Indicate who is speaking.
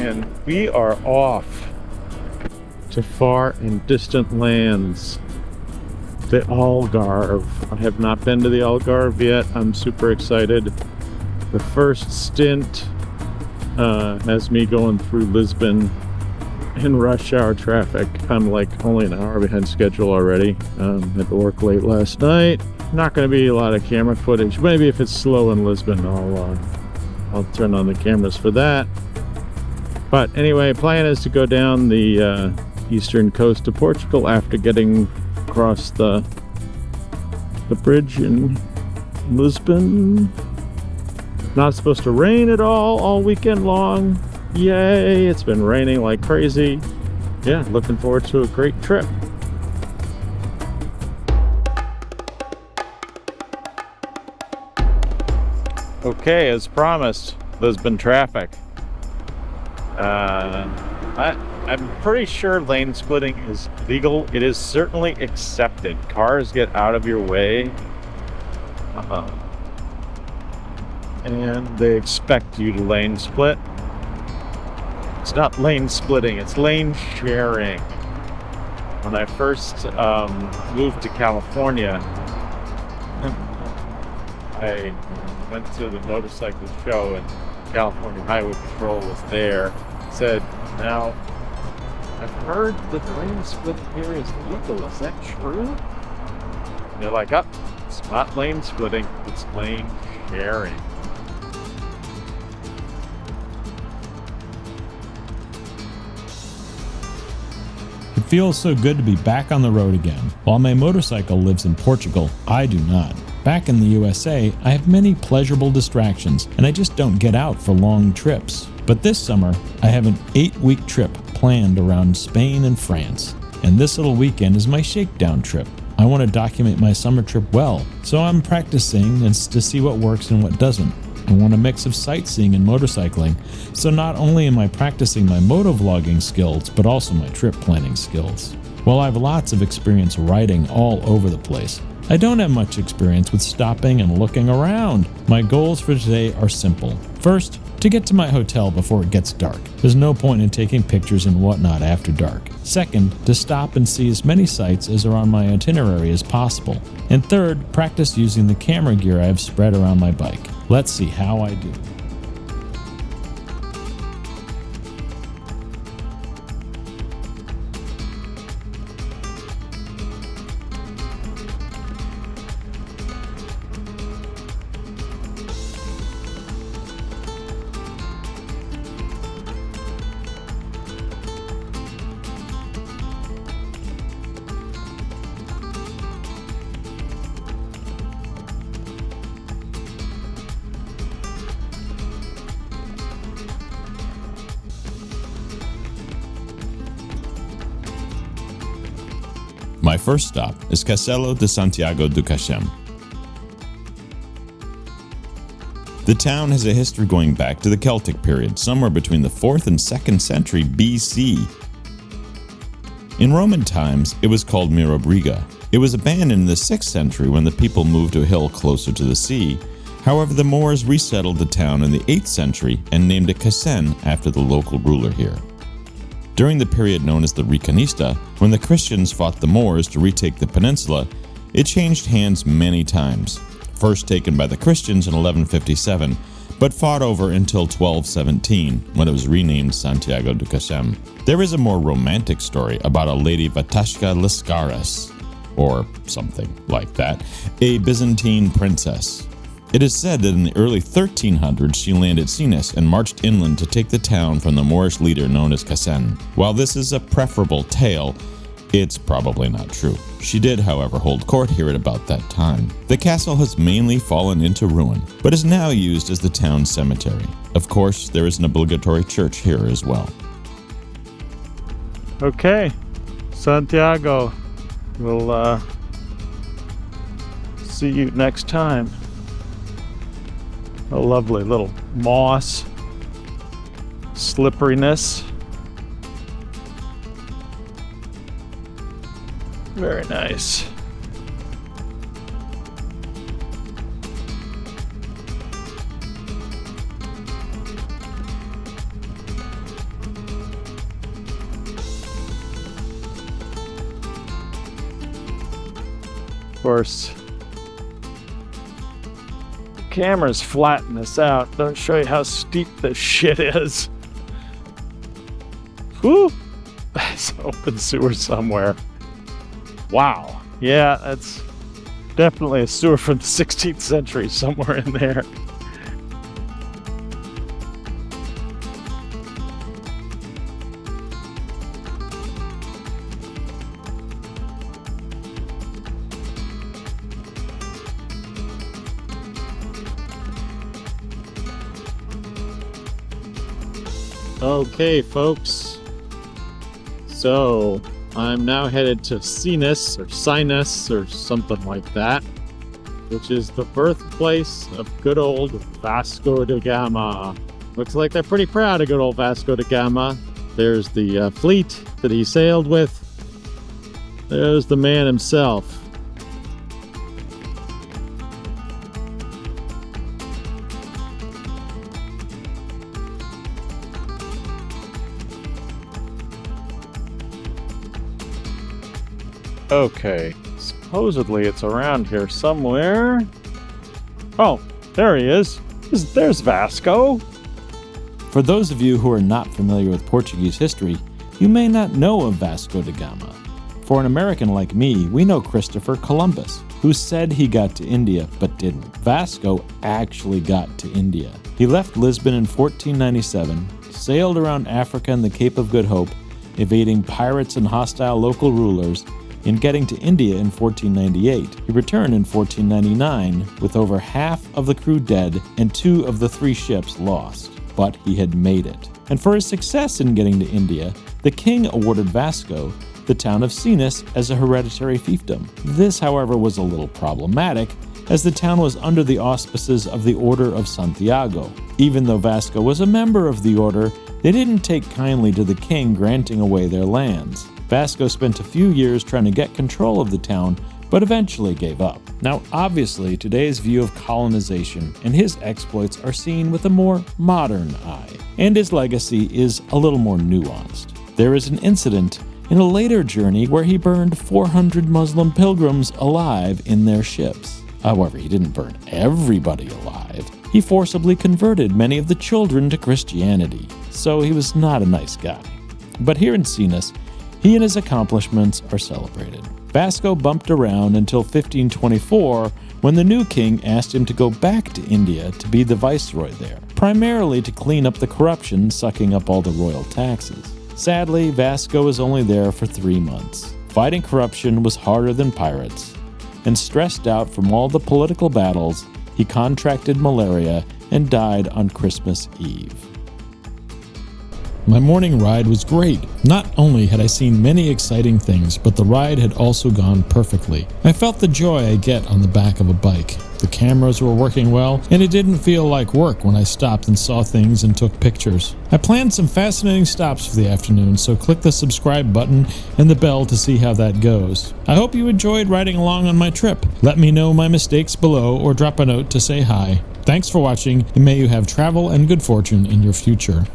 Speaker 1: and we are off to far and distant lands. The Algarve. I have not been to the Algarve yet. I'm super excited. The first stint has me going through Lisbon in rush hour traffic. I'm like only an hour behind schedule already. Had to work late last night. Not going to be a lot of camera footage. Maybe if it's slow in Lisbon, I'll turn on the cameras for that. But anyway, plan is to go down the eastern coast of Portugal after getting across the bridge in Lisbon. Not supposed to rain at all weekend long. Yay, it's been raining like crazy. Yeah, looking forward to a great trip. Okay, as promised, Lisbon Traffic. I'm pretty sure lane splitting is legal. It is certainly accepted. Cars get out of your way. And they expect you to lane split. It's not lane splitting, it's lane sharing. When I first moved to California, I went to the motorcycle show and California Highway Patrol was there. Said, now, I've heard that lane splitting here is legal. Is that true? And they're like, oh, it's not lane splitting, it's lane sharing.
Speaker 2: It feels so good to be back on the road again. While my motorcycle lives in Portugal, I do not. Back in the USA, I have many pleasurable distractions, and I just don't get out for long trips. But this summer, I have an 8-week trip planned around Spain and France. And this little weekend is my shakedown trip. I want to document my summer trip well, so I'm practicing to see what works and what doesn't. I want a mix of sightseeing and motorcycling, so not only am I practicing my motovlogging skills, but also my trip planning skills. While I have lots of experience riding all over the place, I don't have much experience with stopping and looking around. My goals for today are simple. First, to get to my hotel before it gets dark. There's no point in taking pictures and whatnot after dark. Second, to stop and see as many sites as are on my itinerary as possible. And third, practice using the camera gear I have spread around my bike. Let's see how I do. My first stop is Castelo de Santiago do Cacém. The town has a history going back to the Celtic period, somewhere between the 4th and 2nd century BC. In Roman times, it was called Mirabriga. It was abandoned in the 6th century when the people moved to a hill closer to the sea. However, the Moors resettled the town in the 8th century and named it Cacém after the local ruler here. During the period known as the Reconquista, when the Christians fought the Moors to retake the peninsula, it changed hands many times. First taken by the Christians in 1157, but fought over until 1217, when it was renamed Santiago do Cacém. There is a more romantic story about a Lady Vatashka Lascaris, or something like that, a Byzantine princess. It is said that in the early 1300s she landed Sines and marched inland to take the town from the Moorish leader known as Cacém. While this is a preferable tale, it's probably not true. She did, however, hold court here at about that time. The castle has mainly fallen into ruin, but is now used as the town's cemetery. Of course, there is an obligatory church here as well.
Speaker 1: Okay, Santiago. We'll see you next time. A lovely little moss, slipperiness. Very nice. course, the camera's flatten this out. Don't show you how steep this shit is. Whew! That's open sewer somewhere. Wow. Yeah, that's definitely a sewer from the 16th century somewhere in there. Okay, folks. So, I'm now headed to Sinus or something like that, which is the birthplace of good old Vasco de Gama. Looks like they're pretty proud of good old Vasco de Gama. There's the fleet that he sailed with. There's the man himself. Okay, supposedly it's around here somewhere. Oh, there he is. There's Vasco.
Speaker 2: For those of you who are not familiar with Portuguese history, you may not know of Vasco da Gama. For an American like me, we know Christopher Columbus, who said he got to India but didn't. Vasco actually got to India. He left Lisbon in 1497, sailed around Africa and the Cape of Good Hope, evading pirates and hostile local rulers. In getting to India in 1498, he returned in 1499 with over half of the crew dead and 2 of the 3 ships lost. But he had made it. And for his success in getting to India, the king awarded Vasco the town of Sinus as a hereditary fiefdom. This, however, was a little problematic, as the town was under the auspices of the Order of Santiago. Even though Vasco was a member of the order, they didn't take kindly to the king granting away their lands. Vasco spent a few years trying to get control of the town, but eventually gave up. Now, obviously, today's view of colonization and his exploits are seen with a more modern eye, and his legacy is a little more nuanced. There is an incident in a later journey where he burned 400 Muslim pilgrims alive in their ships. However, he didn't burn everybody alive. He forcibly converted many of the children to Christianity, so he was not a nice guy. But here in Sinus, he and his accomplishments are celebrated. Vasco bumped around until 1524, when the new king asked him to go back to India to be the viceroy there, primarily to clean up the corruption sucking up all the royal taxes. Sadly, Vasco was only there for 3 months. Fighting corruption was harder than pirates, and stressed out from all the political battles, he contracted malaria and died on Christmas Eve. My morning ride was great. Not only had I seen many exciting things, but the ride had also gone perfectly. I felt the joy I get on the back of a bike. The cameras were working well, and it didn't feel like work when I stopped and saw things and took pictures. I planned some fascinating stops for the afternoon, so click the subscribe button and the bell to see how that goes. I hope you enjoyed riding along on my trip. Let me know my mistakes below or drop a note to say hi. Thanks for watching, and may you have travel and good fortune in your future.